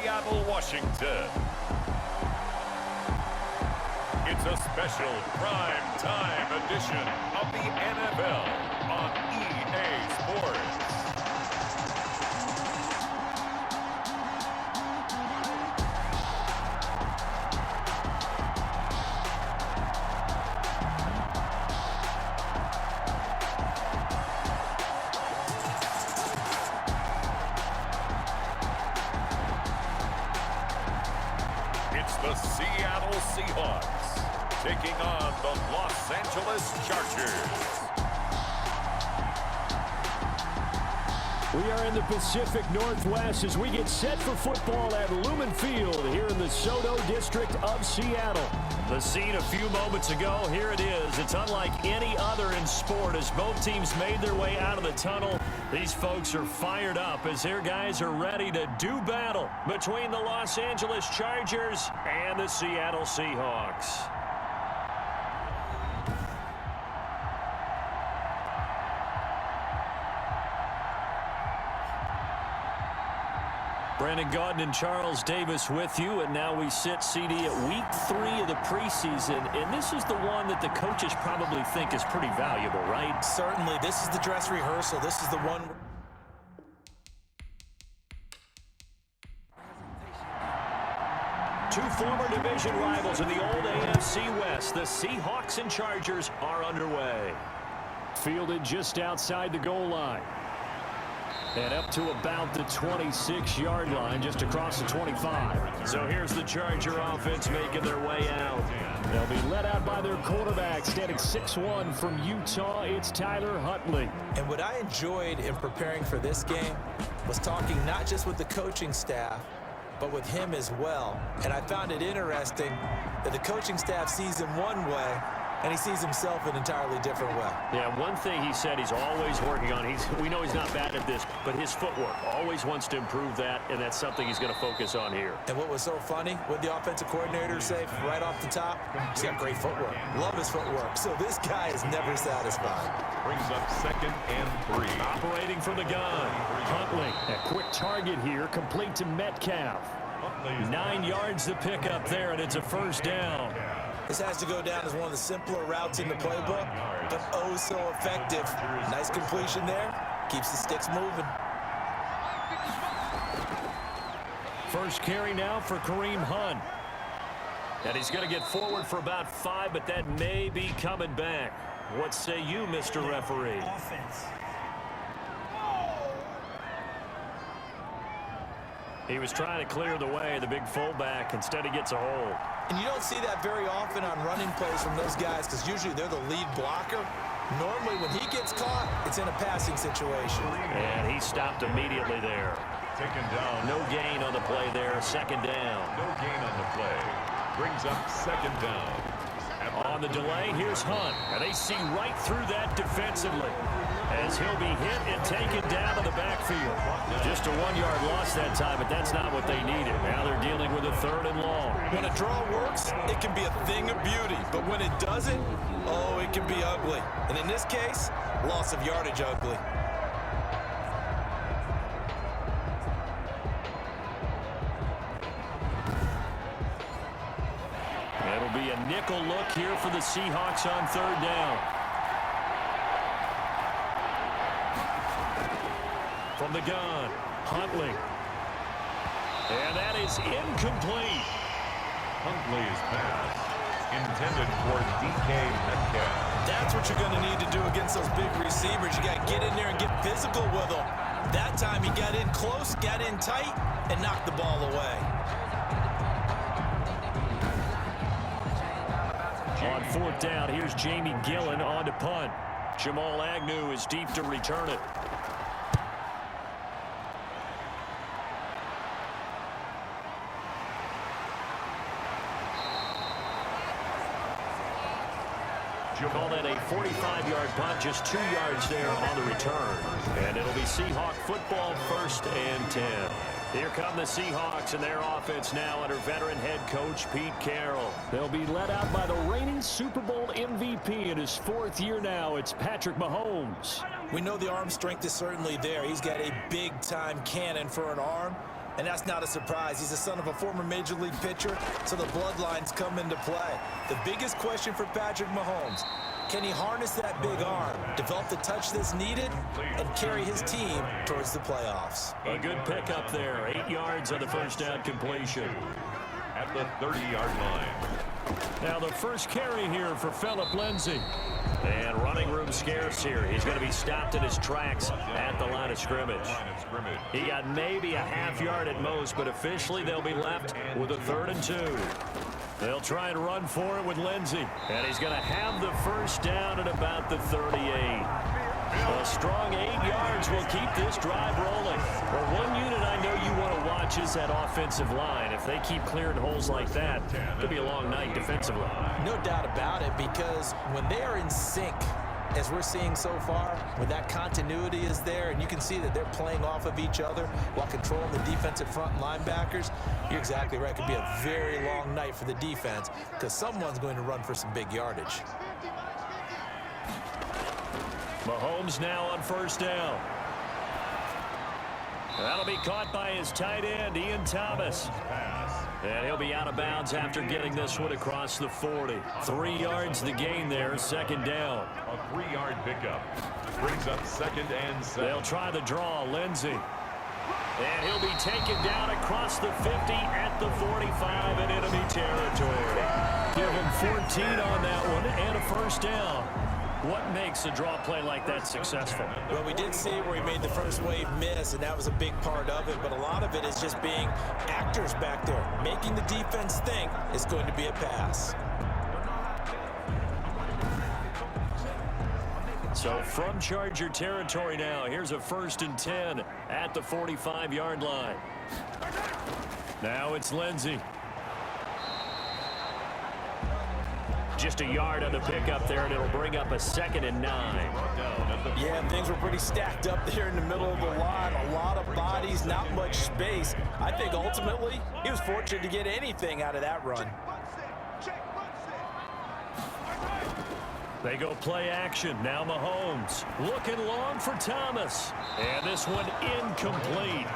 Seattle, Washington. It's a special prime time edition of the NFL on EA Sports. It's the Seattle Seahawks taking on the Los Angeles Chargers. We are in the Pacific Northwest as we get set for football at Lumen Field here in the Soto District of Seattle. The scene a few moments ago, here it is. It's unlike any other in sport as both teams made their way out of the tunnel. These folks are fired up as their guys are ready to do battle between the Los Angeles Chargers and the Seattle Seahawks. Brandon Gaudin and Charles Davis with you, and now we sit CD at week 3 of the preseason, and this is the one that the coaches probably think is pretty valuable, right? Certainly. This is the dress rehearsal. This is the one. Two former division rivals in the old AFC West, the Seahawks and Chargers, are underway. Fielded just outside the goal line. And up to about the 26-yard line, just across the 25. So here's the Charger offense making their way out. They'll be led out by their quarterback, standing 6'1" from Utah. It's Tyler Huntley. And what I enjoyed in preparing for this game was talking not just with the coaching staff, but with him as well. And I found it interesting that the coaching staff sees him one way, and he sees himself an entirely different way. Yeah, one thing he said he's always working on. We know he's not bad at this, but his footwork, always wants to improve that, and that's something he's going to focus on here. And what was so funny, what the offensive coordinator say right off the top, he's got great footwork. Love his footwork. So this guy is never satisfied. Brings up 2nd and 3. Operating from the gun. Huntley, a quick target here, complete to Metcalf. 9 yards to pick up there, and it's a first down. This has to go down as one of the simpler routes in the playbook, but oh so effective. Nice completion there. Keeps the sticks moving. First carry now for Kareem Hunt. And he's going to get forward for about 5, but that may be coming back. What say you, Mr. Referee? He was trying to clear the way, the big fullback. Instead, he gets a hold. And you don't see that very often on running plays from those guys because usually they're the lead blocker. Normally, when he gets caught, it's in a passing situation. And he stopped immediately there. Taken down. No gain on the play there. 2nd down. No gain on the play. Brings up 2nd down. On the delay, here's Hunt. And they see right through that defensively as he'll be hit and taken down in the backfield. Just a 1-yard loss that time, but that's not what they needed. Now they're dealing with a 3rd and long. When a draw works, it can be a thing of beauty. But when it doesn't, oh, it can be ugly. And in this case, loss of yardage ugly. It'll be a nickel look here for the Seahawks on 3rd down. From the gun, Huntley. And that is incomplete. Huntley's pass intended for DK Metcalf. That's what you're going to need to do against those big receivers. You got to get in there and get physical with them. That time he got in close, got in tight, and knocked the ball away. On 4th down, here's Jamie Gillen on to punt. Jamal Agnew is deep to return it. Call that a 45-yard punt, just 2 yards there on the return. And it'll be Seahawk football, 1st and 10. Here come the Seahawks and their offense now under veteran head coach Pete Carroll. They'll be led out by the reigning Super Bowl MVP in his 4th year now. It's Patrick Mahomes. We know the arm strength is certainly there. He's got a big-time cannon for an arm. And that's not a surprise. He's the son of a former Major League pitcher, so the bloodlines come into play. The biggest question for Patrick Mahomes, can he harness that big arm, develop the touch that's needed, and carry his team towards the playoffs? A good pickup there. 8 yards on the first down completion. At the 30-yard line. Now the first carry here for Phillip Lindsey. And running room scarce here. He's going to be stopped in his tracks at the line of scrimmage. He got maybe a half yard at most, but officially they'll be left with a 3rd and 2. They'll try and run for it with Lindsey. And he's going to have the first down at about the 38. A strong 8 yards will keep this drive rolling. Well, one unit I know you want to watch is that offensive line. If they keep clearing holes like that, it could be a long night defensively. No doubt about it, because when they are in sync, as we're seeing so far, when that continuity is there and you can see that they're playing off of each other while controlling the defensive front linebackers, you're exactly right. It could be a very long night for the defense because someone's going to run for some big yardage. Mahomes now on first down. That'll be caught by his tight end, Ian Thomas. And he'll be out of bounds after getting this one across the 40. 3 yards the gain there, second down. A 3-yard pickup. Brings up 2nd and 7. They'll try the draw, Lindsey. And he'll be taken down across the 50 at the 45 in enemy territory. Give him 14 on that one and a first down. What makes a draw play like that successful? Well, we did see it where he made the first wave miss, and that was a big part of it. But a lot of it is just being actors back there, making the defense think it's going to be a pass. So from Charger territory now, here's a 1st and 10 at the 45-yard line. Now it's Lindsey. Just a yard on the pickup there, and it'll bring up a 2nd and 9. Yeah, things were pretty stacked up there in the middle of the line. A lot of bodies, not much space. I think ultimately he was fortunate to get anything out of that run. They go play action. Now Mahomes looking long for Thomas. And this one incomplete.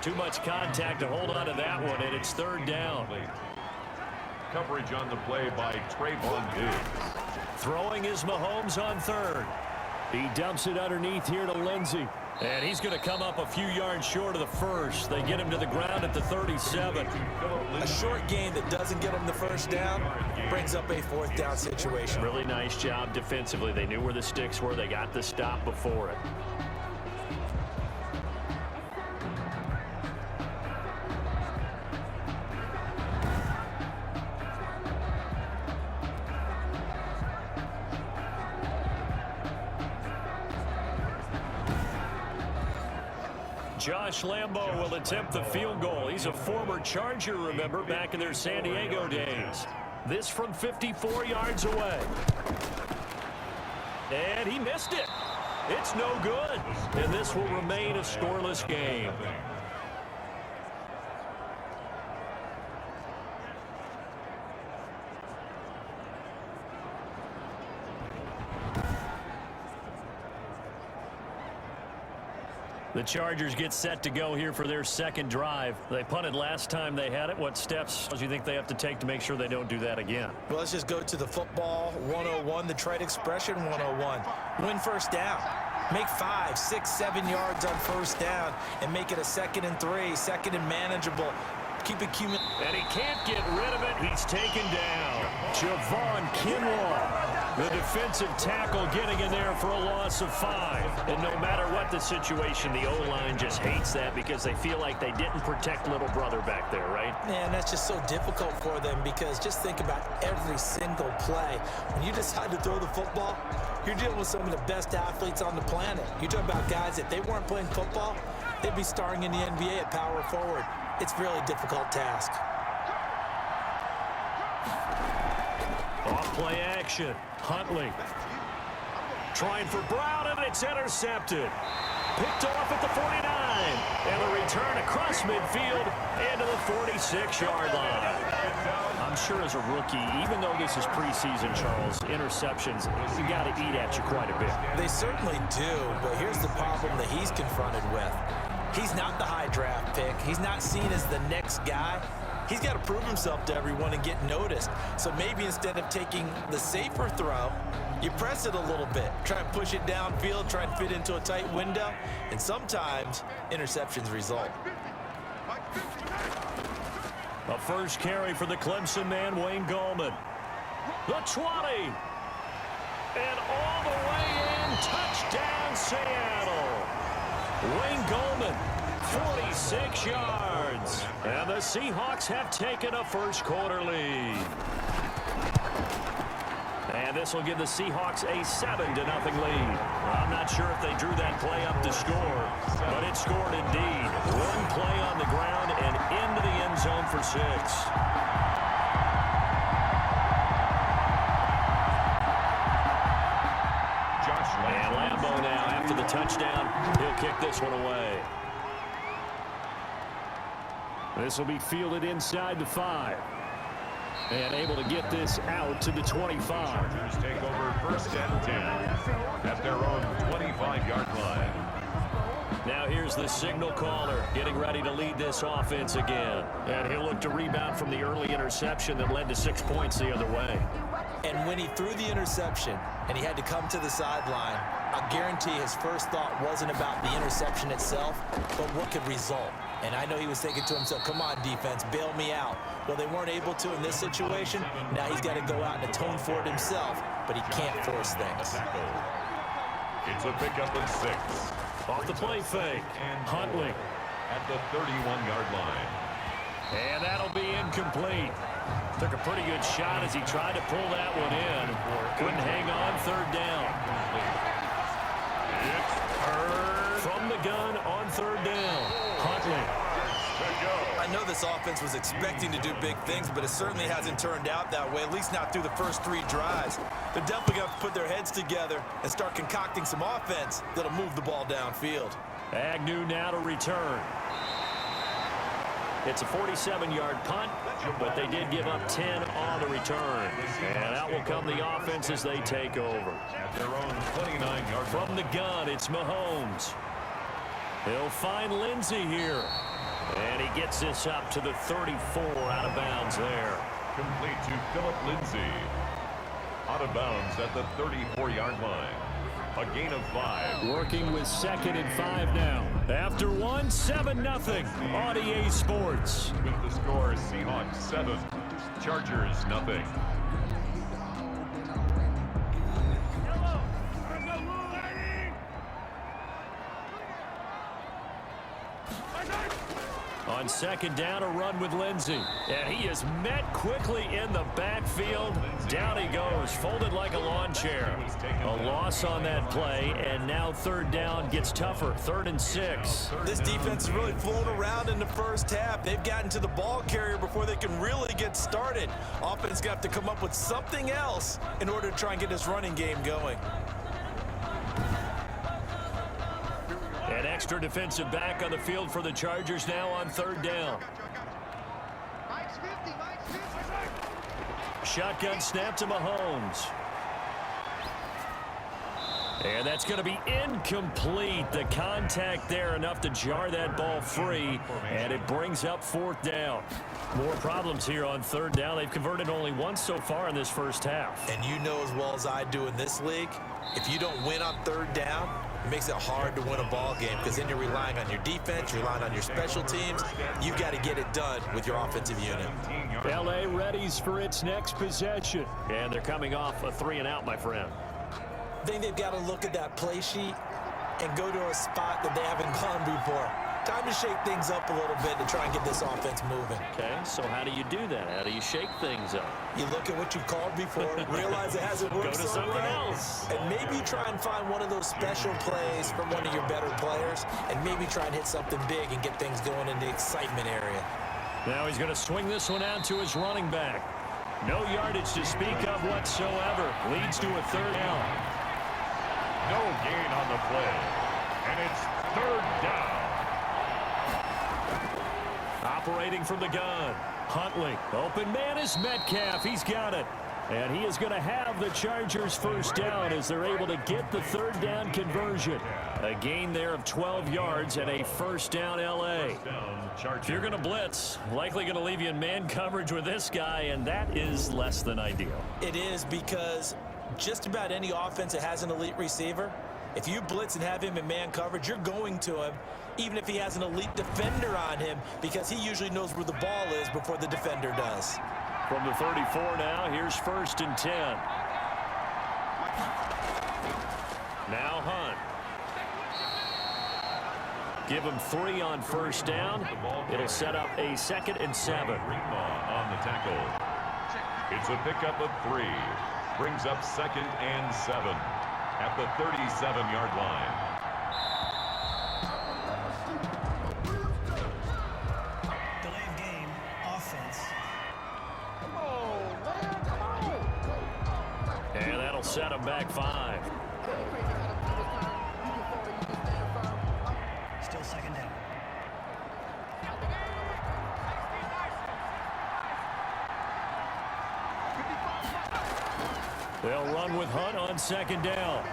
Too much contact to hold on to that one, and it's 3rd down. Coverage on the play by Trayvon Diggs. Throwing is Mahomes on 3rd. He dumps it underneath here to Lindsey. And he's going to come up a few yards short of the first. They get him to the ground at the 37. A short gain that doesn't get him the first down brings up a 4th down situation. Really nice job defensively. They knew where the sticks were. They got the stop before it. Josh Lambo will attempt the field goal. He's a former Charger, remember, back in their San Diego days. This from 54 yards away. And he missed it. It's no good. And this will remain a scoreless game. The Chargers get set to go here for their 2nd drive. They punted last time they had it. What steps do you think they have to take to make sure they don't do that again? Well, let's just go to the football 101, the trade expression 101. Win first down. Make 5, 6, 7 yards on first down and make it a 2nd and 3, 2nd and manageable. Keep it cumulative. And he can't get rid of it. He's taken down. Javon Kinlaw, the defensive tackle, getting in there for a loss of 5. And no matter what the situation, the O-line just hates that because they feel like they didn't protect little brother back there, right? Man, that's just so difficult for them because just think about every single play. When you decide to throw the football, you're dealing with some of the best athletes on the planet. You talk about guys, if they weren't playing football, they'd be starring in the NBA at power forward. It's a really difficult task. Off play action. Huntley trying for Brown, and it's intercepted. Picked off at the 49. And a return across midfield into the 46-yard line. I'm sure as a rookie, even though this is preseason, Charles, interceptions, you got to eat at you quite a bit. They certainly do, but here's the problem that he's confronted with. He's not the high draft pick. He's not seen as the next guy. He's got to prove himself to everyone and get noticed. So maybe instead of taking the safer throw, you press it a little bit. Try and push it downfield, try and fit into a tight window. And sometimes interceptions result. A first carry for the Clemson man, Wayne Gallman. The 20. And all the way in. Touchdown, Seattle. Wayne Gallman, 46 yards. And the Seahawks have taken a first quarter lead. And this will give the Seahawks a 7-0 lead. I'm not sure if they drew that play up to score, but it scored indeed. One play on the ground and into the end zone for 6. And Lambeau now, after the touchdown, he'll kick this one away. This will be fielded inside the 5. And able to get this out to the 25. Chargers take over first and 10 at their own 25-yard line. Now here's the signal caller getting ready to lead this offense again. And he'll look to rebound from the early interception that led to 6 points the other way. And when he threw the interception and he had to come to the sideline, I guarantee his first thought wasn't about the interception itself, but what could result. And I know he was thinking to himself, come on, defense, bail me out. Well, they weren't able to in this situation. Now he's got to go out and atone for it himself, but he can't force things. It's a pickup of 6. Off the play fake. Huntley at the 31-yard line. And that'll be incomplete. Took a pretty good shot as he tried to pull that one in. Couldn't hang on, third down. It's heard from the gun on third down. Huntley. I know this offense was expecting to do big things, but it certainly hasn't turned out that way, at least not through the first 3 drives. They're definitely going to have to put their heads together and start concocting some offense that'll move the ball downfield. Agnew now to return. It's a 47-yard punt, but they did give up 10 on the return. And out will come the offense as they take over. At their own 29-yard line. From the gun, it's Mahomes. He'll find Lindsey here. And he gets this up to the 34, out of bounds there. Complete to Phillip Lindsey. Out of bounds at the 34-yard line. A gain of 5. Working with 2nd and 5 now. After 1, 7-0 on EA Sports. With the score, Seahawks 7, Chargers 0. On 2nd down, a run with Lindsey. And he is met quickly in the backfield. Down he goes, folded like a lawn chair. A loss on that play, and now 3rd down gets tougher. 3rd and 6. This defense has really flown around in the first half. They've gotten to the ball carrier before they can really get started. Offense got to come up with something else in order to try and get this running game going. An extra defensive back on the field for the Chargers now on 3rd down. Shotgun snap to Mahomes. And that's going to be incomplete. The contact there enough to jar that ball free, and it brings up 4th down. More problems here on 3rd down. They've converted only once so far in this first half. And you know as well as I do in this league, if you don't win on 3rd down, it makes it hard to win a ball game because then you're relying on your defense, you're relying on your special teams. You've got to get it done with your offensive unit. L.A. readies for its next possession. And they're coming off a 3-and-out, my friend. I think they've got to look at that play sheet and go to a spot that they haven't gone before. Time to shake things up a little bit to try and get this offense moving. Okay, so how do you do that? How do you shake things up? You look at what you called before, realize it hasn't worked Go to so something well, else. and maybe try and find one of those special plays from one of your better players, and maybe try and hit something big and get things going in the excitement area. Now he's going to swing this one out to his running back. No yardage to speak of whatsoever. Leads to a 3rd down. No gain on the play. And it's 3rd down. Operating from the gun. Huntley. Open man is Metcalf. He's got it. And he is going to have the Chargers first down as they're able to get the third down conversion. A gain there of 12 yards and a first down L.A. If you're going to blitz, likely going to leave you in man coverage with this guy, and that is less than ideal. It is, because just about any offense that has an elite receiver, if you blitz and have him in man coverage, you're going to him, even if he has an elite defender on him, because he usually knows where the ball is before the defender does. From the 34 now, here's 1st and 10. Now Hunt. Give him 3 on first down. It'll set up a 2nd and 7. On the tackle. It's a pickup of 3. Brings up 2nd and 7 at the 37-yard line. Delay of game, offense. And that'll set him back 5. Still 2nd down. They'll run with Hunt on 2nd down.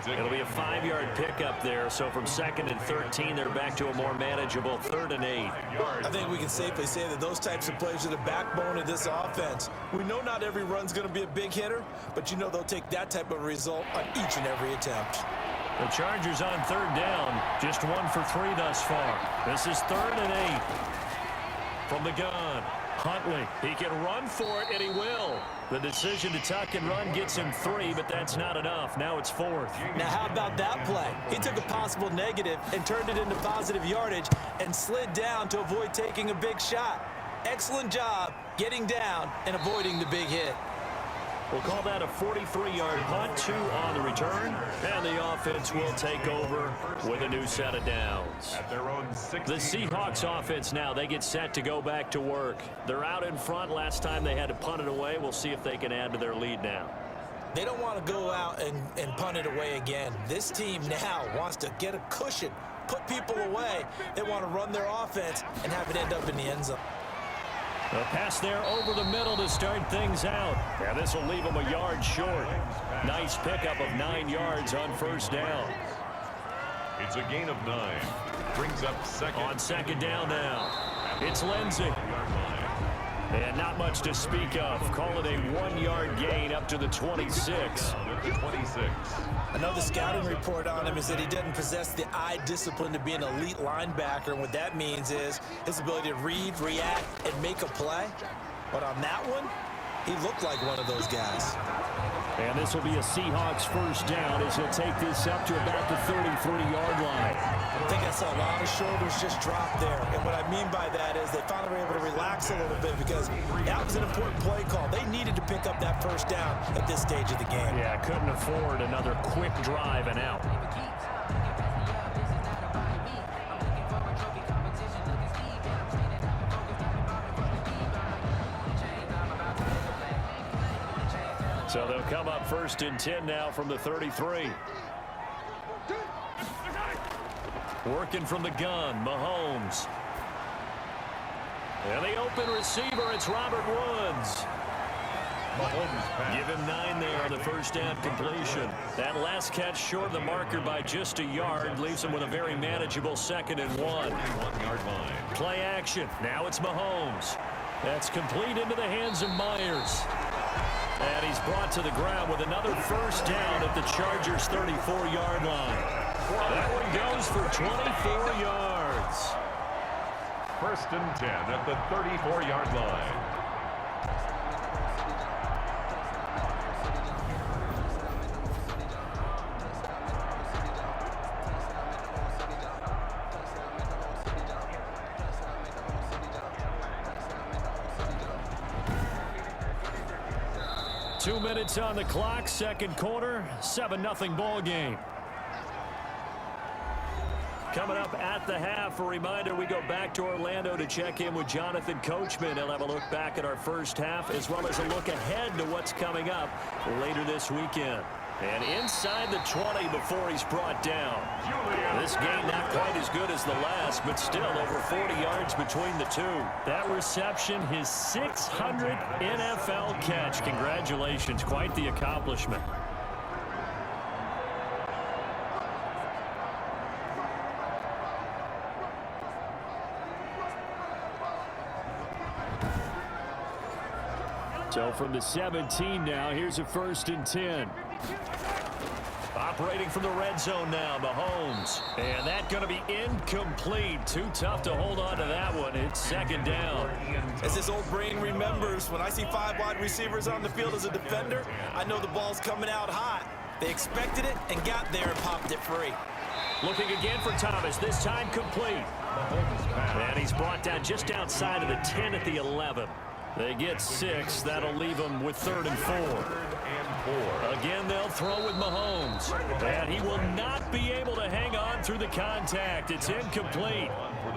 It'll be a 5-yard pickup there, so from 2nd and 13, they're back to a more manageable 3rd and 8. I think we can safely say that those types of plays are the backbone of this offense. We know not every run's going to be a big hitter, but you know they'll take that type of result on each and every attempt. The Chargers on 3rd down, just 1 for 3 thus far. This is 3rd and 8. From the gun, Huntley. He can run for it, and he will. The decision to tuck and run gets him 3, but that's not enough. Now it's 4th. Now, how about that play? He took a possible negative and turned it into positive yardage and slid down to avoid taking a big shot. Excellent job getting down and avoiding the big hit. We'll call that a 43-yard punt, 2 on the return, and the offense will take over with a new set of downs. At their own The Seahawks offense now, they get set to go back to work. They're out in front. Last time they had to punt it away. We'll see if they can add to their lead now. They don't want to go out and punt it away again. This team now wants to get a cushion, put people away. They want to run their offense and have it end up in the end zone. A pass there over the middle to start things out. And this will leave them a yard short. Nice pickup of 9 yards on first down. It's a gain of 9. Brings up 2nd. On 2nd down now. It's Lindsey. And not much to speak of. Call it a 1-yard gain up to the 26. I know the scouting report on him is that he doesn't possess the eye discipline to be an elite linebacker, and what that means is his ability to read, react, and make a play. But on that one, he looked like one of those guys. And this will be a Seahawks first down as he'll take this up to about the 33-yard line. I think I saw a lot of shoulders just drop there. And what I mean by that is they finally were able to relax a little bit because that was an important play call. They needed to pick up that first down at this stage of the game. Yeah, couldn't afford another quick drive and out. So they'll come up 1st and 10 now from the 33. Working from the gun, Mahomes. And the open receiver, it's Robert Woods. Give him 9 there on the first down completion. That last catch short of the marker by just a yard leaves him with a very manageable 2nd and 1. 1-yard line. Play action. Now it's Mahomes. That's complete into the hands of Myers. And he's brought to the ground with another first down at the Chargers' 34-yard line. That one goes for 24 yards. 1st and 10 at the 34-yard line. Two minutes on the clock, second quarter, 7-0 ball game. Coming up at the half, a reminder, we go back to Orlando to check in with Jonathan Coachman. He'll have a look back at our first half as well as a look ahead to what's coming up later this weekend. And inside the 20 before he's brought down. This game not quite as good as the last, but still over 40 yards between the two. That reception, his 600th NFL catch. Congratulations, quite the accomplishment. So from the 17 now, here's a 1st and 10. Operating from the red zone now, Mahomes. And that's going to be incomplete. Too tough to hold on to that one. It's 2nd down. As his old brain remembers, when I see 5 wide receivers on the field as a defender, I know the ball's coming out hot. They expected it and got there and popped it free. Looking again for Thomas, this time complete. And he's brought down just outside of the 10 at the 11. They get 6. That'll leave them with 3rd and 4. Again, they'll throw with Mahomes. And he will not be able to hang on through the contact. It's incomplete.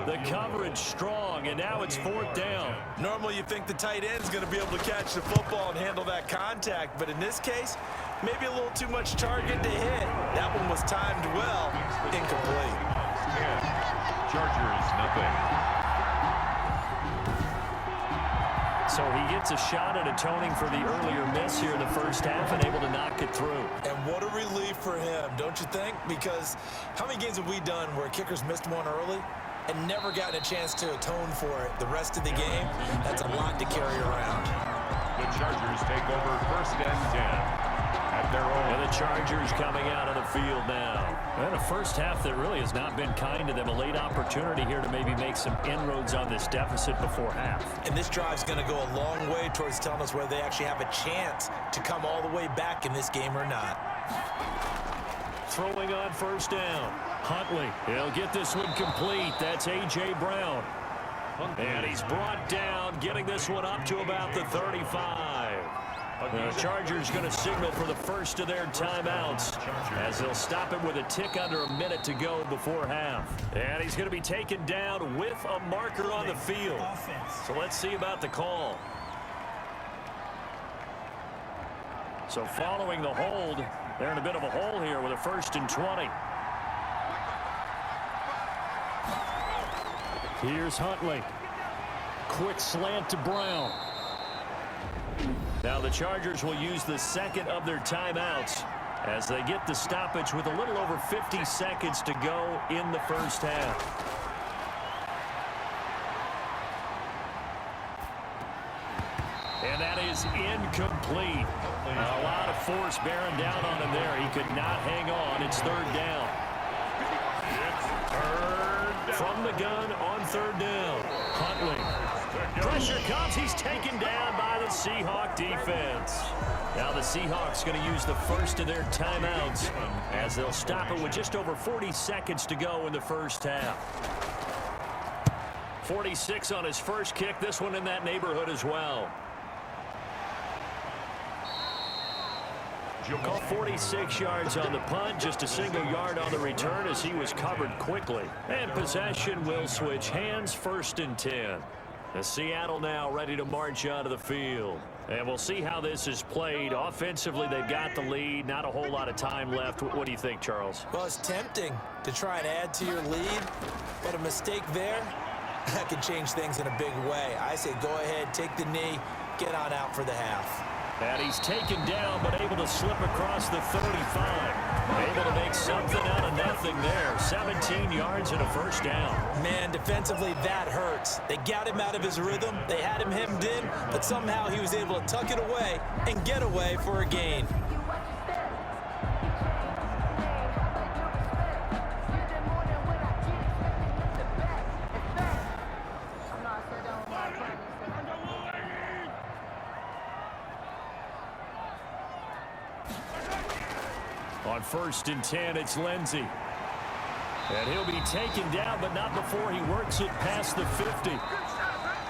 The coverage strong, and now it's 4th down. Normally you think the tight end's going to be able to catch the football and handle that contact, but in this case, maybe a little too much target to hit. That one was timed well. Incomplete. Chargers, nothing. So he gets a shot at atoning for the earlier miss here in the first half and able to knock it through. And what a relief for him, don't you think? Because how many games have we done where kickers missed one early and never gotten a chance to atone for it the rest of the game? That's a lot to carry around. The Chargers take over 1st and 10. At their own. And the Chargers coming out of the field now. And a first half that really has not been kind to them. A late opportunity here to maybe make some inroads on this deficit before half. And this drive's going to go a long way towards telling us whether they actually have a chance to come all the way back in this game or not. Throwing on 1st down. Huntley, he'll get this one complete. That's A.J. Brown. And he's brought down, getting this one up to about the 35. The Chargers going to signal for the first of their timeouts as they'll stop him with a tick under a minute to go before half. And he's going to be taken down with a marker on the field. So let's see about the call. So following the hold, they're in a bit of a hole here with a 1st and 20. Here's Huntley. Quick slant to Brown. Now the Chargers will use the 2nd of their timeouts as they get the stoppage with a little over 50 seconds to go in the first half. And that is incomplete. A lot of force bearing down on him there. He could not hang on. It's 3rd down. From the gun on 3rd down. Huntley. Pressure comes. He's taken down by the Seahawk defense. Now the Seahawks going to use the first of their timeouts as they'll stop it with just over 40 seconds to go in the first half. 46 on his first kick. This one in that neighborhood as well. Call 46 yards on the punt, just a single yard on the return as he was covered quickly. And possession will switch hands, 1st and 10. The Seattle now ready to march onto the field. And we'll see how this is played. Offensively, they've got the lead. Not a whole lot of time left. What do you think, Charles? Well, it's tempting to try and add to your lead, but a mistake there, that could change things in a big way. I say go ahead, take the knee, get on out for the half. And he's taken down, but able to slip across the 35. Able to make something out of nothing there. 17 yards and a 1st down. Man, defensively, that hurts. They got him out of his rhythm. They had him hemmed in, but somehow he was able to tuck it away and get away for a gain. On 1st and 10, it's Lindsey. And he'll be taken down, but not before he works it past the 50.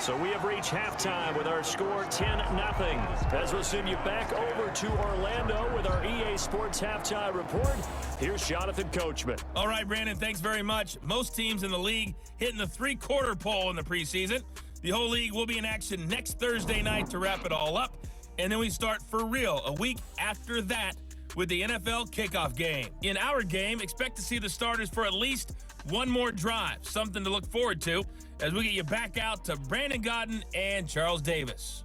So we have reached halftime with our score 10-0. As we'll send you back over to Orlando with our EA Sports Halftime Report, here's Jonathan Coachman. All right, Brandon, thanks very much. Most teams in the league hitting the three-quarter pole in the preseason. The whole league will be in action next Thursday night to wrap it all up. And then we start for real a week after that with the NFL kickoff game. In our game, expect to see the starters for at least one more drive, something to look forward to as we get you back out to Brandon Godden and Charles Davis.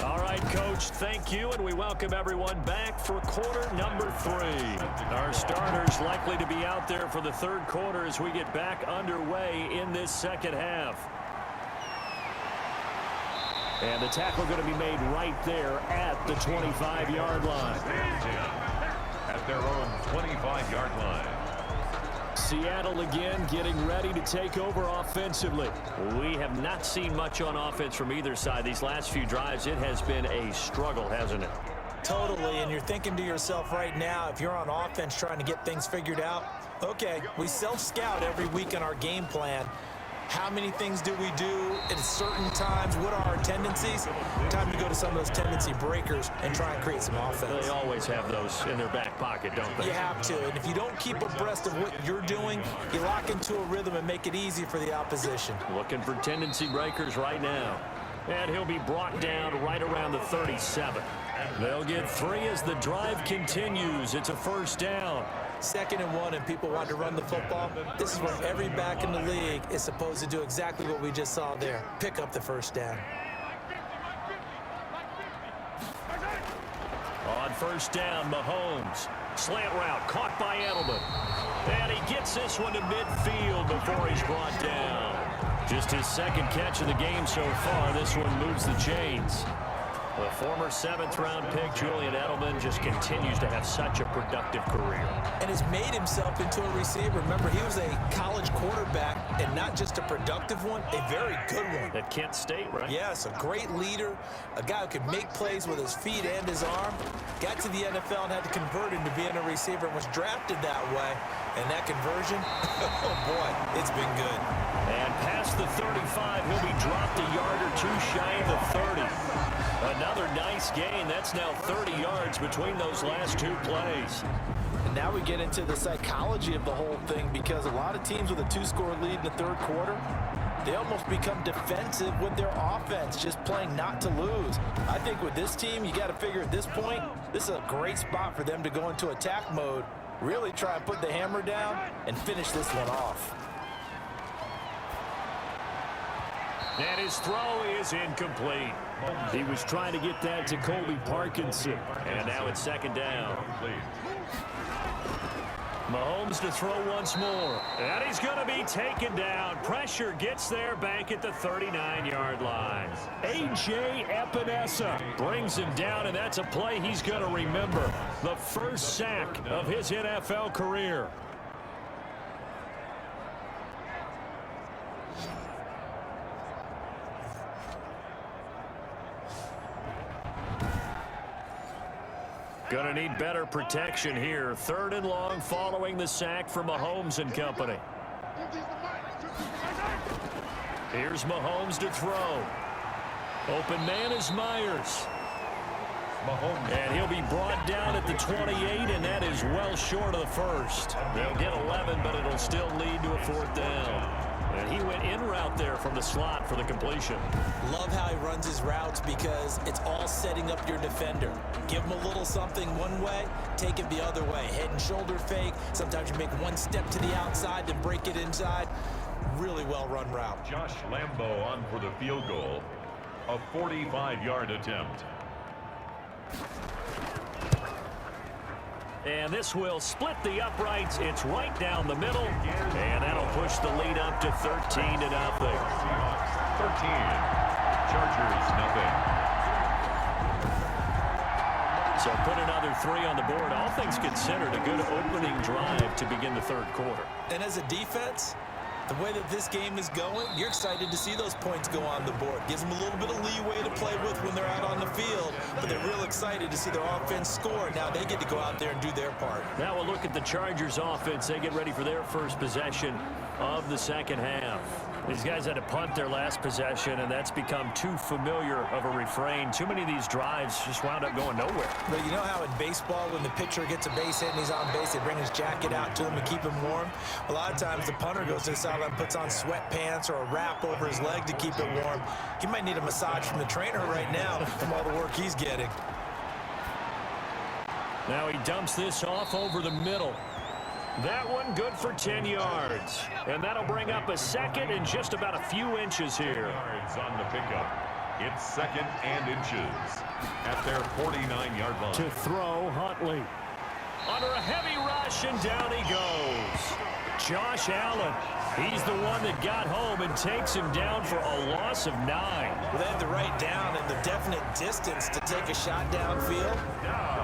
All right, Coach, thank you, and we welcome everyone back for quarter number 3. Our starters likely to be out there for the third quarter as we get back underway in this second half. And the tackle going to be made right there at the 25-yard line. At their own 25-yard line. Seattle again getting ready to take over offensively. We have not seen much on offense from either side. These last few drives, it has been a struggle, hasn't it? Totally, and you're thinking to yourself right now, if you're on offense trying to get things figured out, okay, we self-scout every week in our game plan. How many things do we do at certain times? What are our tendencies? Time to go to some of those tendency breakers and try and create some offense. They always have those in their back pocket, don't they? You have to, and if you don't keep abreast of what you're doing, you lock into a rhythm and make it easy for the opposition. Looking for tendency breakers right now. And he'll be brought down right around the 37. They'll get 3 as the drive continues. It's a first down. 2nd and 1, and people want to run the football. This is where every back in the league is supposed to do exactly what we just saw there. Pick up the first down. On first down, Mahomes. Slant route caught by Edelman. And he gets this one to midfield before he's brought down. Just his 2nd catch of the game so far. This one moves the chains. The former 7th-round pick, Julian Edelman, just continues to have such a productive career. And has made himself into a receiver. Remember, he was a college quarterback, and not just a productive one, a very good one. At Kent State, right? Yes, a great leader, a guy who could make plays with his feet and his arm. Got to the NFL and had to convert into being a receiver and was drafted that way. And that conversion, oh boy, it's been good. And past the 35, he'll be dropped a yard or 2 shy of the 30. Another nice gain. That's now 30 yards between those last 2 plays. And now we get into the psychology of the whole thing, because a lot of teams with a 2-score lead in the third quarter, they almost become defensive with their offense, just playing not to lose. I think with this team, you got to figure at this point, this is a great spot for them to go into attack mode, really try and put the hammer down and finish this one off. And his throw is incomplete. He was trying to get that to Colby Parkinson. And now it's 2nd down. Mahomes to throw once more. And he's going to be taken down. Pressure gets there back at the 39-yard line. A.J. Epinesa brings him down, and that's a play he's going to remember. The first sack of his NFL career. Going to need better protection here. 3rd and long following the sack from Mahomes and company. Here's Mahomes to throw. Open man is Myers. And he'll be brought down at the 28, and that is well short of the first. They'll get 11, but it'll still lead to a 4th down. And he went in route there from the slot for the completion. Love how he runs his routes, because it's all setting up your defender. Give him a little something one way, take it the other way. Head and shoulder fake. Sometimes you make one step to the outside, then break it inside. Really well run route. Josh Lambo on for the field goal. A 45-yard attempt. And this will split the uprights. It's right down the middle. And that'll push the lead up to 13-0. Seahawks 13. Chargers nothing. So put another 3 on the board. All things considered, a good opening drive to begin the third quarter. And as a defense, the way that this game is going, you're excited to see those points go on the board. Gives them a little bit of leeway to play with when they're out on the field, but they're real excited to see their offense score. Now they get to go out there and do their part. Now we'll look at the Chargers offense. They get ready for their first possession of the second half. These guys had to punt their last possession, and that's become too familiar of a refrain. Too many of these drives just wound up going nowhere. But you know how in baseball, when the pitcher gets a base hit and he's on base, they bring his jacket out to him to keep him warm? A lot of times the punter goes to the sideline, puts on sweatpants or a wrap over his leg to keep it warm. He might need a massage from the trainer right now from all the work he's getting. Now he dumps this off over the middle. That one good for 10 yards. And that'll bring up a second and just about a few inches here. Yards on the pickup. It's second and inches at their 49-yard line. To throw, Huntley. Under a heavy rush, and down he goes. Josh Allen. He's the one that got home and takes him down for a loss of 9. Well, they had the right down and the definite distance to take a shot downfield,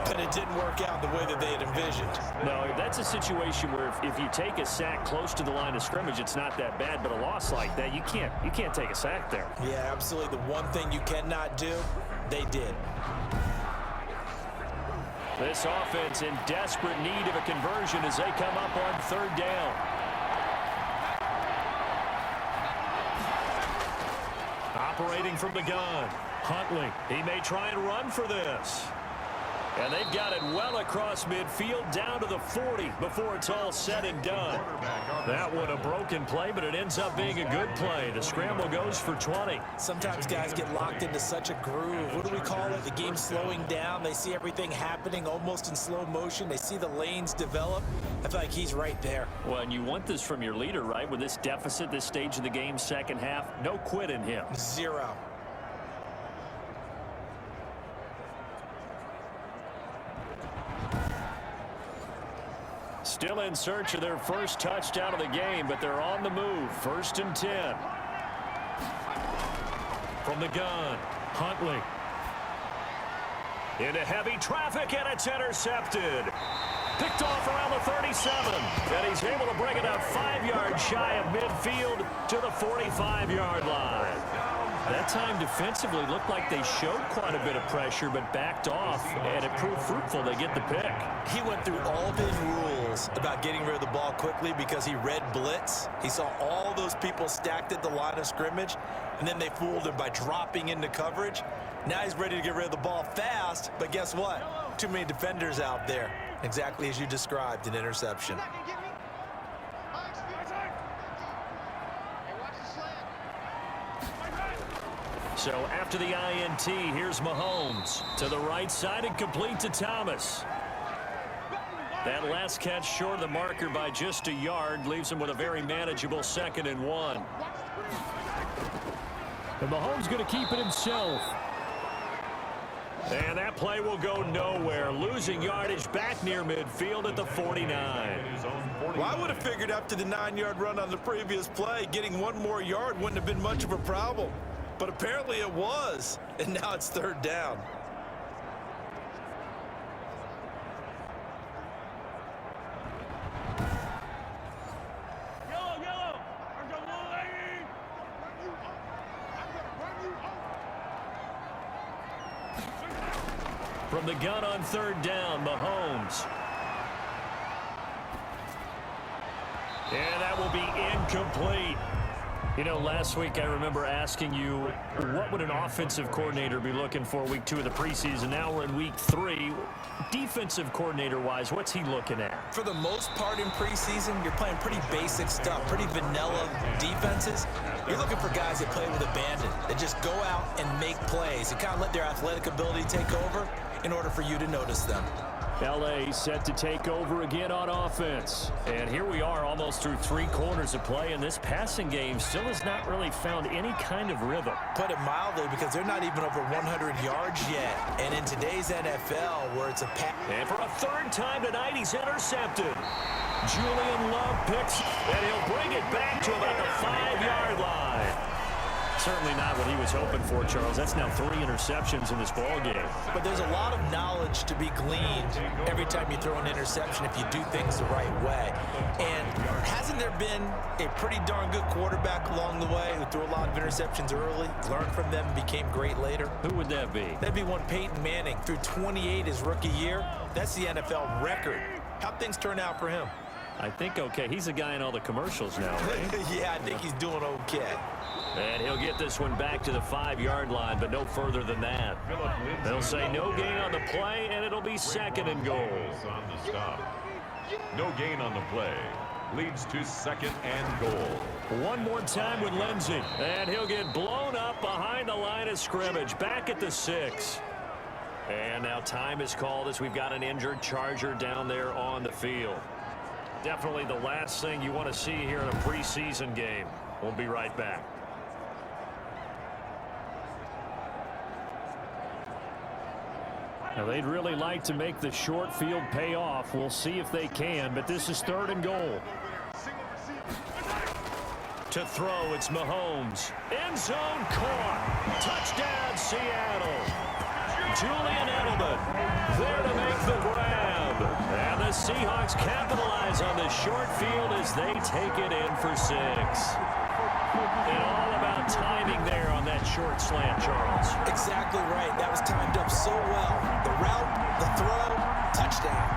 but it didn't work out the way that they had envisioned. No, that's a situation where if you take a sack close to the line of scrimmage, it's not that bad, but a loss like that, you can't take a sack there. Yeah, absolutely. The one thing you cannot do, they did. This offense in desperate need of a conversion as they come up on third down. Operating from the gun, Huntley. He may try and run for this. And they've got it well across midfield down to the 40 before it's all said and done. That one a broken play, but it ends up being a good play. The scramble goes for 20. Sometimes guys get locked into such a groove. What do we call it? The game's slowing down. They see everything happening almost in slow motion. They see the lanes develop. I feel like he's right there. Well, and you want this from your leader, right? With this deficit, this stage of the game, second half, no quit in him. 0. Still in search of their first touchdown of the game, but they're on the move. 1st and 10. From the gun, Huntley. Into heavy traffic, and it's intercepted. Picked off around the 37. And he's able to bring it out 5 yards shy of midfield to the 45-yard line. That time defensively looked like they showed quite a bit of pressure but backed off, and it proved fruitful. They get the pick. He went through all of his rules about getting rid of the ball quickly because he read blitz. He saw all those people stacked at the line of scrimmage, and then they fooled him by dropping into coverage. Now he's ready to get rid of the ball fast, but guess what? Too many defenders out there. Exactly as you described, an interception. So after the INT, here's Mahomes to the right side and complete to Thomas. That last catch short of the marker by just a yard leaves him with a very manageable 2nd and 1. And Mahomes going to keep it himself. And that play will go nowhere, losing yardage back near midfield at the 49. Well, I would have figured after the 9-yard run on the previous play, getting 1 more yard wouldn't have been much of a problem. But apparently it was, and now it's 3rd down. From the gun on 3rd down, Mahomes. And that will be incomplete. You know, last week I remember asking you, what would an offensive coordinator be looking for week 2 of the preseason? Now we're in week 3. Defensive coordinator-wise, what's he looking at? For the most part in preseason, you're playing pretty basic stuff, pretty vanilla defenses. You're looking for guys that play with abandon, that just go out and make plays and kind of let their athletic ability take over in order for you to notice them. LA set to take over again on offense. And here we are almost through 3 quarters of play, and this passing game still has not really found any kind of rhythm. Put it mildly, because they're not even over 100 yards yet. And in today's NFL, where it's a pass. And for a 3rd time tonight, he's intercepted. Julian Love picks, and he'll bring it back to about the 5-yard line. Certainly not what he was hoping for, Charles. That's now 3 interceptions in this ball game. But there's a lot of knowledge to be gleaned every time you throw an interception if you do things the right way. And hasn't there been a pretty darn good quarterback along the way who threw a lot of interceptions early, learned from them, and became great later? Who would that be? That'd be one Peyton Manning. Threw 28 his rookie year. That's the NFL record. How'd things turn out for him? I think okay. He's a guy in all the commercials now, right? Yeah, I think he's doing okay. And he'll get this one back to the 5-yard line, but no further than that. They'll say no gain on the play, and it'll be 2nd and goal. On the stop. No gain on the play. Leads to 2nd and goal. One more time with Lindsey, and he'll get blown up behind the line of scrimmage, back at the 6. And now time is called as we've got an injured Charger down there on the field. Definitely the last thing you want to see here in a preseason game. We'll be right back. Now they'd really like to make the short field pay off. We'll see if they can, but this is 3rd and goal. To throw, it's Mahomes. End zone caught. Touchdown, Seattle. Julian Edelman there to make the grab. And the Seahawks capitalize on this short field as they take it in for 6. And all about timing there on that short slant, Charles. Exactly right. That was timed up so well. The route, the throw, touchdown.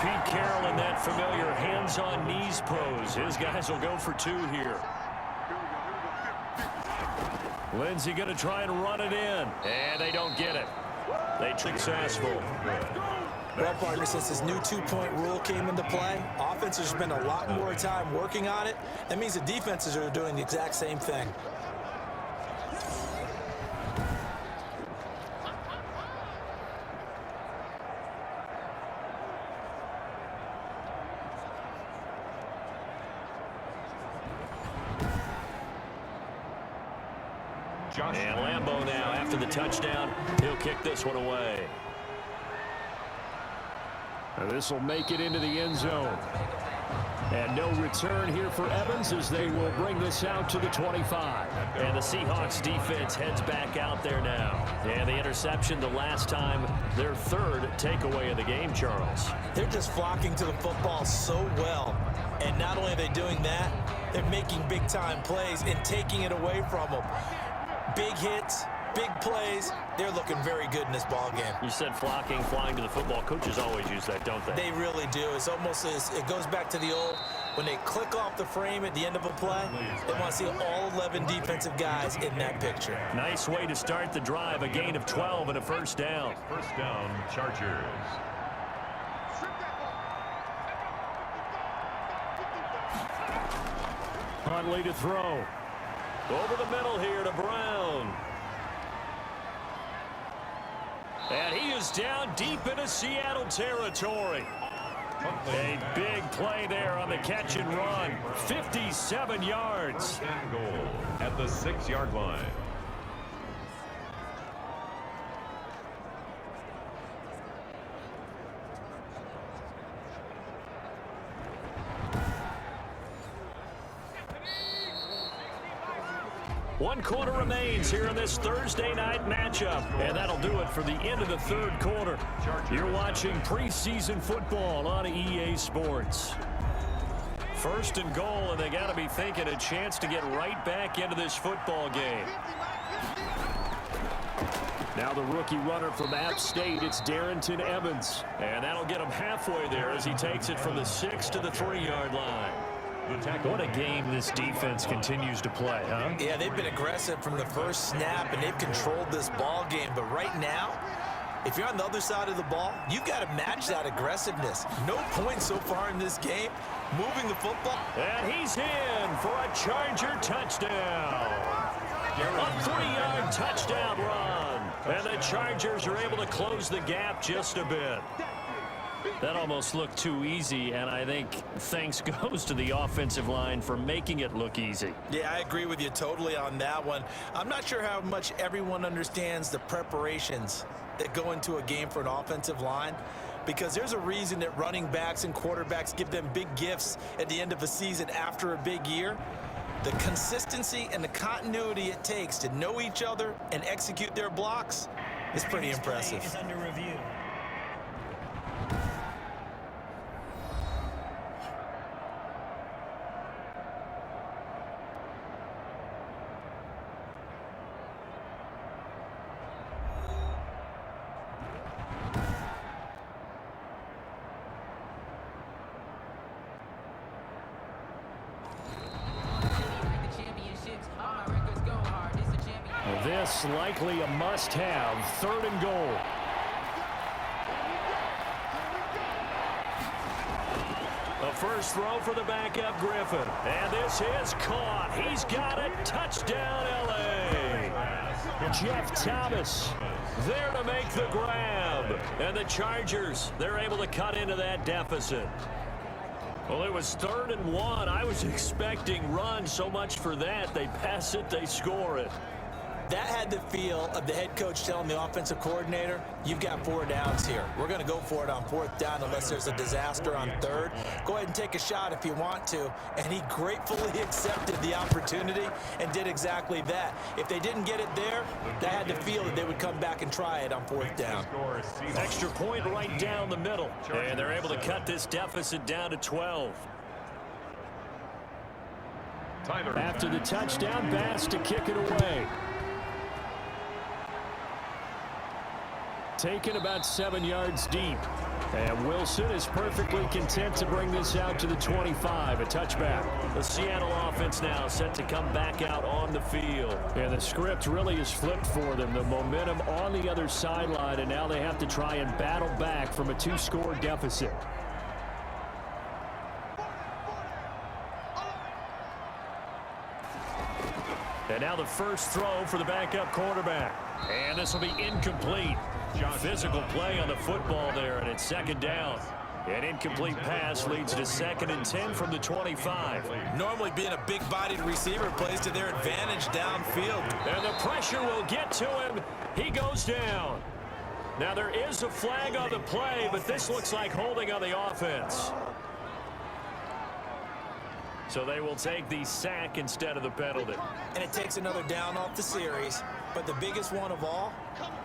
Pete Carroll in that familiar hands-on knees pose. His guys will go for 2 here. Lindsey going to try and run it in. And they don't get it. They successful. Well, partner, since this new 2-point rule came into play, offenses spend a lot more time working on it. That means the defenses are doing the exact same thing. And Lambeau now after the touchdown. He'll kick this one away. This will make it into the end zone. And no return here for Evans as they will bring this out to the 25. And the Seahawks defense heads back out there now. And the interception the last time, their 3rd takeaway of the game, Charles. They're just flocking to the football so well. And not only are they doing that, they're making big-time plays and taking it away from them. Big hits, big plays. They're looking very good in this ball game. You said flocking, flying to the football. Coaches always use that, don't they? They really do. It's almost as it goes back to the old, when they click off the frame at the end of a play, they want to see all 11 defensive guys in that picture. Nice way to start the drive. A gain of 12 and a 1st down. 1st down, Chargers. Huntley to throw. Over the middle here to Brown. And he is down deep into Seattle territory. A big play there on the catch and run. 57 yards. 1st and goal at the 6-yard line. One quarter remains here in this Thursday night matchup. And that'll do it for the end of the 3rd quarter. You're watching preseason football on EA Sports. 1st and goal, and they got to be thinking a chance to get right back into this football game. Now the rookie runner from App State, it's Darrington Evans. And that'll get him halfway there as he takes it from the 6 to the 3-yard line. What a game this defense continues to play, huh? Yeah, they've been aggressive from the first snap, and they've controlled this ball game. But right now, if you're on the other side of the ball, you've got to match that aggressiveness. No points so far in this game. Moving the football. And he's in for a Charger touchdown. A 3-yard touchdown run. And the Chargers are able to close the gap just a bit. That almost looked too easy, and I think thanks goes to the offensive line for making it look easy. Yeah, I agree with you totally on that one. I'm not sure how much everyone understands the preparations that go into a game for an offensive line, because there's a reason that running backs and quarterbacks give them big gifts at the end of a season after a big year. The consistency and the continuity it takes to know each other and execute their blocks is pretty impressive. Is under review. This likely a must-have. 3rd and goal. The first throw for the backup Griffin. And this is caught. He's got it. Touchdown, L.A. Jeff Thomas there to make the grab. And the Chargers, they're able to cut into that deficit. Well, it was 3rd and 1. I was expecting run. So much for that. They pass it, they score it. That had the feel of the head coach telling the offensive coordinator, you've got 4 downs here. We're going to go for it on 4th down unless there's a disaster on 3rd. Go ahead and take a shot if you want to. And he gratefully accepted the opportunity and did exactly that. If they didn't get it there, that had the feel that they would come back and try it on 4th down. Extra point right down the middle. And they're able to cut this deficit down to 12. After the touchdown, Bass to kick it away. Taken about 7 yards deep. And Wilson is perfectly content to bring this out to the 25, a touchback. The Seattle offense now set to come back out on the field. And the script really is flipped for them. The momentum on the other sideline, and now they have to try and battle back from a 2-score deficit. And now the first throw for the backup quarterback. And this will be incomplete. Physical play on the football there, and it's 2nd down. An incomplete pass leads to 2nd and 10 from the 25. Normally being a big-bodied receiver plays to their advantage downfield. And the pressure will get to him. He goes down. Now there is a flag on the play, but this looks like holding on the offense. So they will take the sack instead of the penalty. And it takes another down off the series. But the biggest one of all,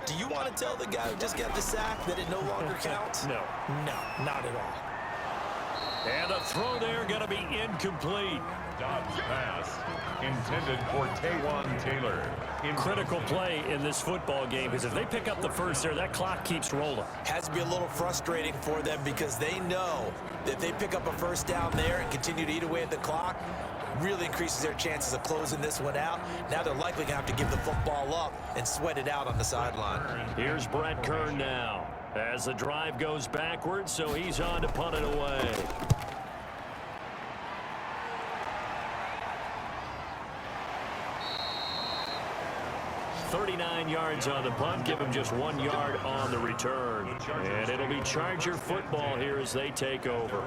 do you want to tell the guy who just got the sack that it no longer counts? No. No, not at all. And the throw there going to be incomplete. Dobbs pass intended for Taywan Taylor. Critical play in this football game, because if they pick up the first there, that clock keeps rolling. Has to be a little frustrating for them because they know that if they pick up a first down there and continue to eat away at the clock, really increases their chances of closing this one out. Now they're likely going to have to give the football up and sweat it out on the sideline. Here's Brett Kern now as the drive goes backwards, so he's on to punt it away. 39 yards on the punt, give him just 1 yard on the return. And it'll be Charger football here as they take over.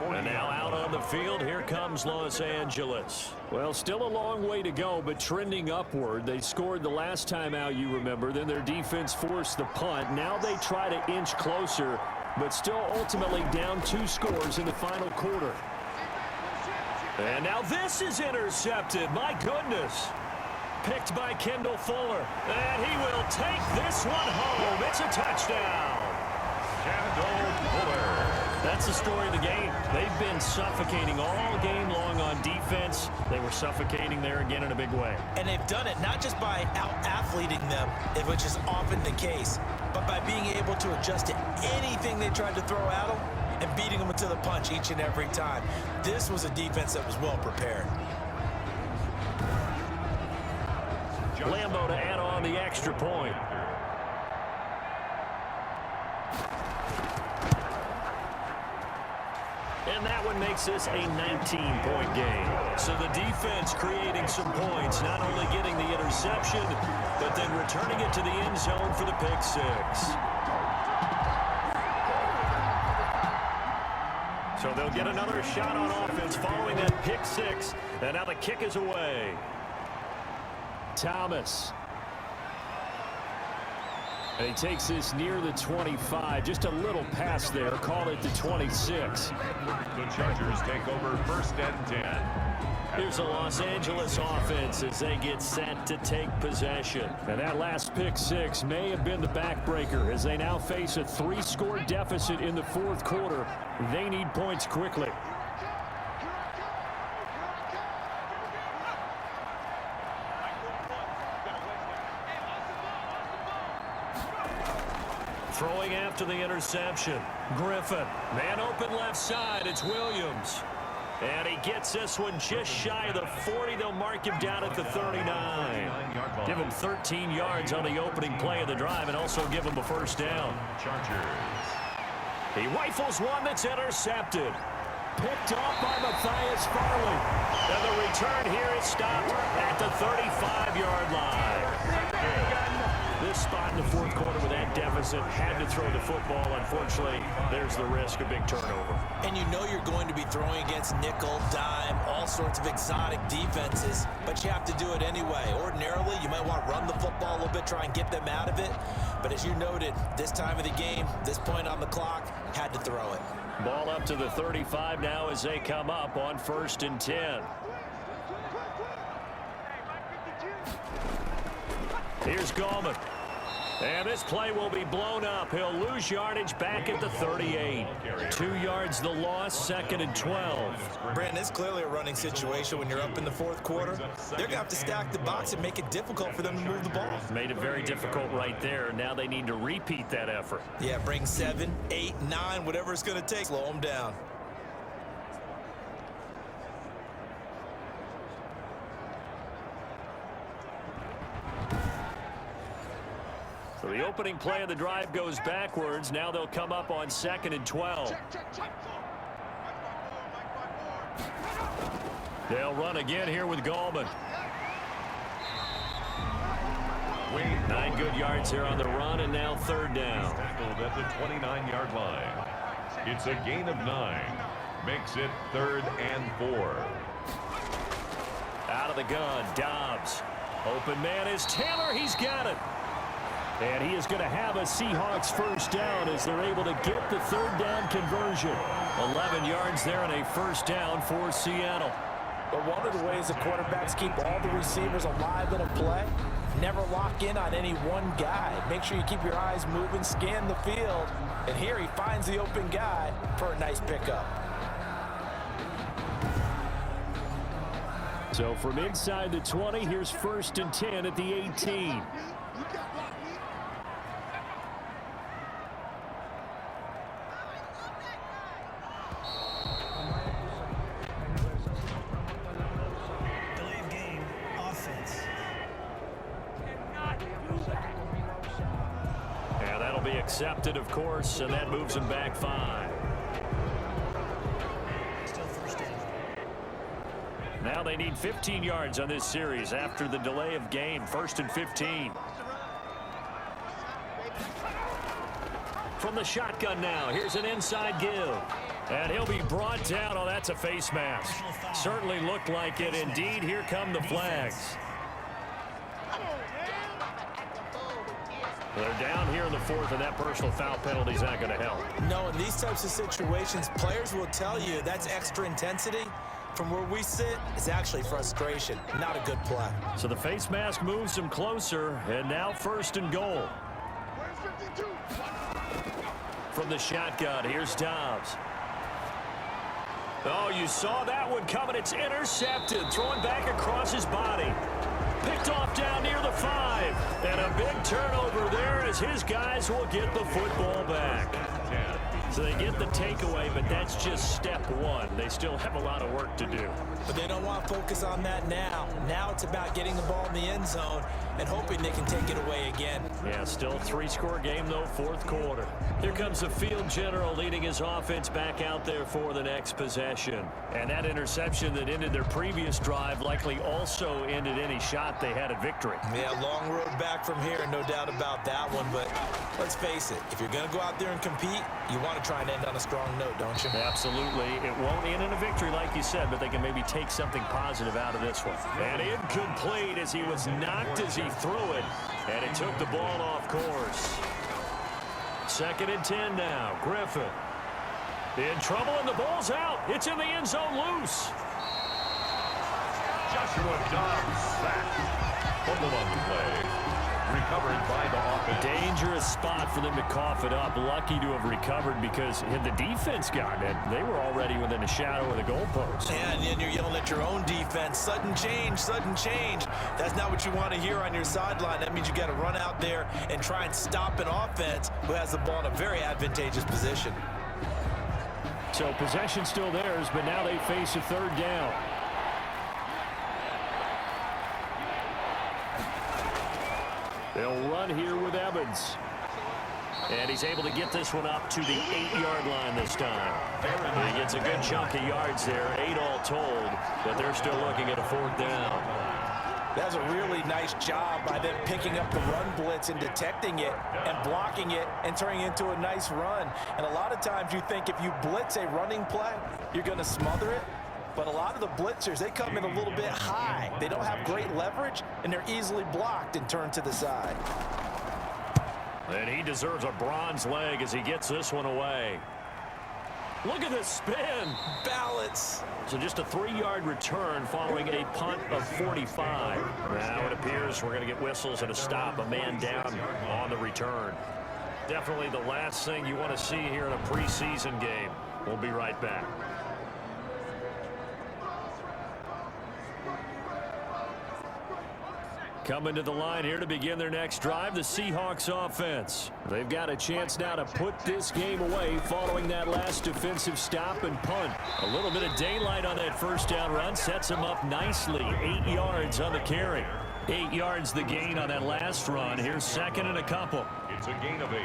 And now out on the field, here comes Los Angeles. Well, still a long way to go, but trending upward. They scored the last time out, you remember. Then their defense forced the punt. Now they try to inch closer, but still ultimately down 2 scores in the final quarter. And now this is intercepted. My goodness. Picked by Kendall Fuller. And he will take this one home. It's a touchdown. Kendall Fuller. That's the story of the game. They've been suffocating all game long on defense. They were suffocating there again in a big way. And they've done it not just by out-athleting them, which is often the case, but by being able to adjust to anything they tried to throw at them and beating them to the punch each and every time. This was a defense that was well prepared. Lambo to add on the extra point. And that one makes this a 19-point game. So the defense creating some points, not only getting the interception, but then returning it to the end zone for the pick six. So they'll get another shot on offense following that pick six. And now the kick is away. Thomas. And he takes this near the 25. Just a little pass there. Call it the 26. The Chargers take over 1st and 10. Here's the Los Angeles offense as they get set to take possession. And that last pick six may have been the backbreaker as they now face a 3-score deficit in the 4th quarter. They need points quickly. Throwing after the interception. Griffin. Man open left side. It's Williams. And he gets this one just shy of the 40. They'll mark him down at the 39. Give him 13 yards on the opening play of the drive and also give him a first down. Chargers. He rifles one that's intercepted. Picked off by Matthias Farley. And the return here is stopped at the 35-yard line. this spot in the fourth quarter with that deficit, had to throw the football. Unfortunately, there's the risk of big turnover. And you know you're going to be throwing against nickel, dime, all sorts of exotic defenses, but you have to do it anyway. Ordinarily, you might want to run the football a little bit, try and get them out of it. But as you noted, this time of the game, this point on the clock, had to throw it. Ball up to the 35 now as they come up on 1st and 10. Here's Gallman. And this play will be blown up. He'll lose yardage back at the 38. 2 yards the loss, 2nd and 12. Brandon, it's clearly a running situation when you're up in the fourth quarter. They're going to have to stack the box and make it difficult for them to move the ball. Made it very difficult right there. Now they need to repeat that effort. Yeah, bring 7, 8, 9, whatever it's going to take. Slow them down. So the opening play of the drive goes backwards. Now they'll come up on 2nd and 12. They'll run again here with Gallman. 9 good yards here on the run, and now 3rd down. Tackled at the 29-yard line. It's a gain of 9. Makes it 3rd and 4. Out of the gun, Dobbs. Open man is Taylor. He's got it. And he is going to have a Seahawks first down as they're able to get the 3rd down conversion. 11 yards there and a first down for Seattle. But one of the ways the quarterbacks keep all the receivers alive in a play, never lock in on any one guy. Make sure you keep your eyes moving, scan the field. And here he finds the open guy for a nice pickup. So from inside the 20, here's 1st and 10 at the 18. Accepted, of course, and that moves him back 5. Still first down. Now they need 15 yards on this series after the delay of game. 1st and 15. From the shotgun now, here's an inside give. And he'll be brought down. Oh, that's a face mask. Certainly looked like it. Indeed, here come the flags. They're down here in the 4th, and that personal foul penalty is not going to help. No, in these types of situations, players will tell you that's extra intensity. From where we sit, it's actually frustration. Not a good play. So the face mask moves them closer, and now 1st and goal. From the shotgun, here's Dobbs. Oh, you saw that one coming. It's intercepted. Throwing back across his body. Picked off down near the 5. And a big turnover there as his guys will get the football back. So they get the takeaway, but that's just step 1. They still have a lot of work to do. But they don't want to focus on that now. Now it's about getting the ball in the end zone and hoping they can take it away again. Yeah, still 3-score game, though, 4th quarter. Here comes the field general leading his offense back out there for the next possession. And that interception that ended their previous drive likely also ended any shot they had at victory. Yeah, long road back from here, no doubt about that one. But let's face it, if you're going to go out there and compete, you want to try and end on a strong note, don't you? Absolutely. It won't end in a victory, like you said, but they can maybe take something positive out of this one. And incomplete as he was knocked as he threw it, and it took the ball off course. 2nd and 10 now. Griffin in trouble, and the ball's out. It's in the end zone loose. Joshua Dobbs sacked. Fumble on the play. Recovered by the offense. Dangerous spot for them to cough it up. Lucky to have recovered because had the defense gotten it, they were already within a shadow of the goalpost. And then you're yelling at your own defense. Sudden change, sudden change. That's not what you want to hear on your sideline. That means you got to run out there and try and stop an offense who has the ball in a very advantageous position. So possession still theirs, but now they face a 3rd down. They'll run here with Evans. And he's able to get this one up to the 8-yard line this time. He gets a good chunk of yards there, 8 all told, but they're still looking at a 4th down. That's a really nice job by them picking up the run blitz and detecting it and blocking it and turning it into a nice run. And a lot of times you think if you blitz a running play, you're going to smother it. But a lot of the blitzers, they come in a little bit high. They don't have great leverage, and they're easily blocked and turned to the side. And he deserves a bronze leg as he gets this one away. Look at this spin. Balance. So just a 3-yard return following a punt of 45. Now it appears we're going to get whistles and a stop, a man down on the return. Definitely the last thing you want to see here in a preseason game. We'll be right back. Coming to the line here to begin their next drive, the Seahawks offense. They've got a chance now to put this game away following that last defensive stop and punt. A little bit of daylight on that first down run sets them up nicely. 8 yards on the carry. 8 yards the gain on that last run. Here's second and a couple. It's a gain of 8.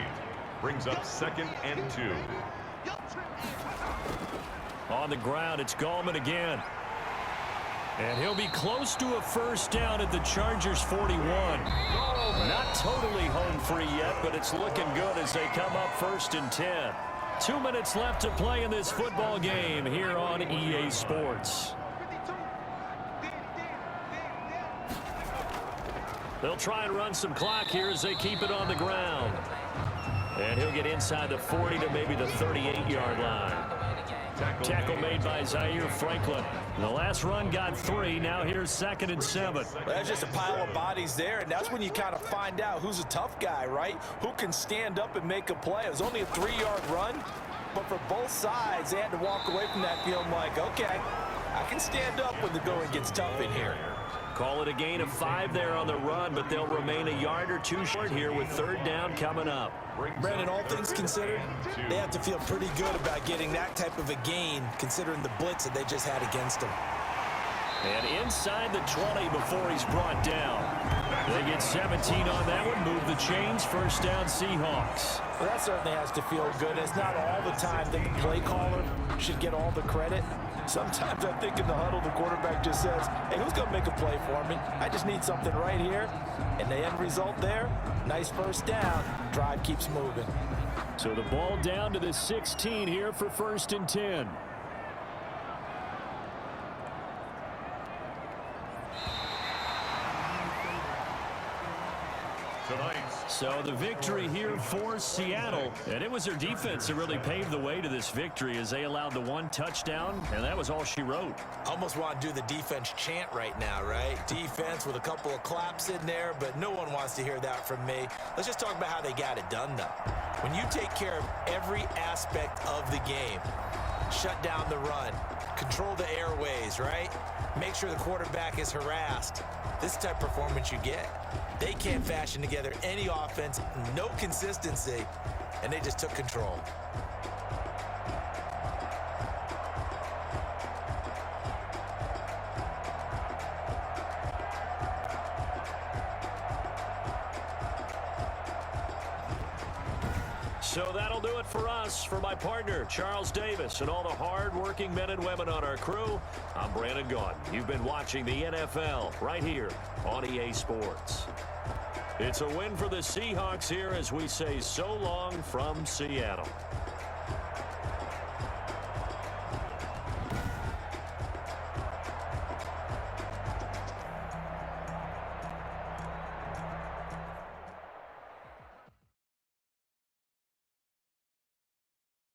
Brings up 2nd and 2. On the ground, it's Gallman again. And he'll be close to a first down at the Chargers 41. Not totally home free yet, but it's looking good as they come up 1st and 10. 2 minutes left to play in this football game here on EA Sports. They'll try and run some clock here as they keep it on the ground. And he'll get inside the 40 to maybe the 38-yard line. Tackle made by Zaire Franklin. The last run got 3. Now here's 2nd and 7. Well, there's just a pile of bodies there, and that's when you kind of find out who's a tough guy, right? Who can stand up and make a play. It was only a 3-yard run, but for both sides, they had to walk away from that feeling like, okay, I can stand up when the going gets tough in here. Call it a gain of 5 there on the run, but they'll remain a yard or 2 short here with 3rd down coming up. Brandon, all things considered, they have to feel pretty good about getting that type of a gain considering the blitz that they just had against them. And inside the 20 before he's brought down. They get 17 on that one, move the chains, 1st down Seahawks. Well, that certainly has to feel good. It's not all the time that the play caller should get all the credit. Sometimes I think in the huddle, the quarterback just says, hey, who's going to make a play for me? I just need something right here. And the end result there, nice 1st down. Drive keeps moving. So the ball down to the 16 here for 1st and 10. So the victory here for Seattle, and it was their defense that really paved the way to this victory as they allowed the 1 touchdown, and that was all she wrote. Almost want to do the defense chant right now, right? Defense with a couple of claps in there, but no one wants to hear that from me. Let's just talk about how they got it done, though. When you take care of every aspect of the game, shut down the run, control the airways, right? Make sure the quarterback is harassed. This is the type of performance you get. They can't fashion together any offense, no consistency, and they just took control. So that'll do it for us. For my partner, Charles Davis, and all the hard-working men and women on our crew, I'm Brandon Gaudin. You've been watching the NFL right here on EA Sports. It's a win for the Seahawks here as we say so long from Seattle.